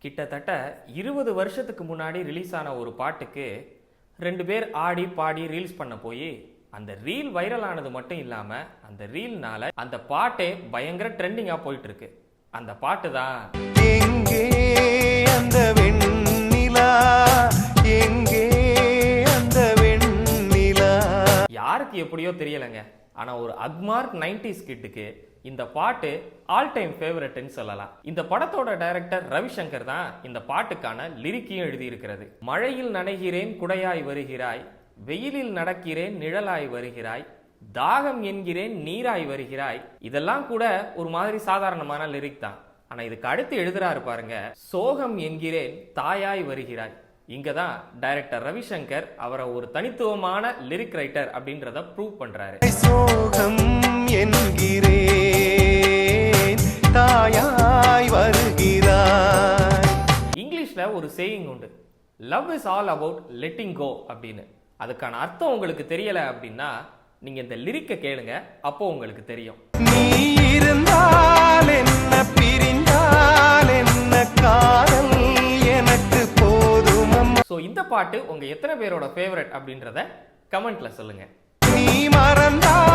கிட்டத்தட்ட 20 வருஷத்துக்கு முன்னாடி ரிலீஸ் ஆன ஒரு பாட்டுக்கு 2 பேர் ஆடி பாடி ரீல்ஸ் பண்ண போய் அந்த ரீல் வைரல் ஆனது மட்டும் இல்லாம அந்த ரீல்னால அந்த பாட்டே பயங்கர ட்ரெண்டிங்கா போயிட்டு இருக்கு. அந்த பாட்டு தான் எங்கே அந்த வெண்ணிலா, எங்கே அந்த வெண்ணிலா. யாருக்கு எப்படியோ தெரியலங்க, ஆனா ஒரு அக்மார்க் 90s கிட்டுக்கு இந்த பாட்டு ஆல் டைம் ஃபேவரட்னு சொல்லலாம். இந்த படத்தோட டைரக்டர் ரவிசங்கர் தான் இந்த பாட்டுக்கான லிரிக்கையும் எழுதி இருக்கிறது. மழையில் நனைகிறேன் குடையாய் வருகிறாய், வெயிலில் நடக்கிறேன் நிழலாய் வருகிறாய், தாகம் என்கிறேன் நீராய் வருகிறாய். இதெல்லாம் கூட ஒரு மாதிரி சாதாரணமான லிரிக் தான். ஆனா இதுக்கு அடுத்து எழுதுறாரு பாருங்க, சோகம் என்கிறேன் தாயாய் வருகிறாய். இங்கதான் டைரக்டர் ரவிசங்கர் அவரை ஒரு தனித்துவமான லிரிக் ரைட்டர் அப்படின்றத ப்ரூவ் பண்றாரு. சோகம் என்கிறேன் தாயாய் வருகிறாய். இங்கிலீஷ்ல ஒரு சேயிங் உண்டு, love is all about letting go அப்படின்னு. அதுக்கான அர்த்தம் உங்களுக்கு தெரியல அப்படின்னா நீங்க இந்த லிரிக்க கேளுங்க, அப்போ உங்களுக்கு தெரியும். நீ இருந்தால் என்ன, பிரிந்தால் என்ன, காதல் எனக்கு போதும். சோ இந்த பாட்டு உங்க எத்தனை பேரோட ஃபேவரட் அப்படின்றத கமெண்ட்ல சொல்லுங்க. நீ மறந்தால்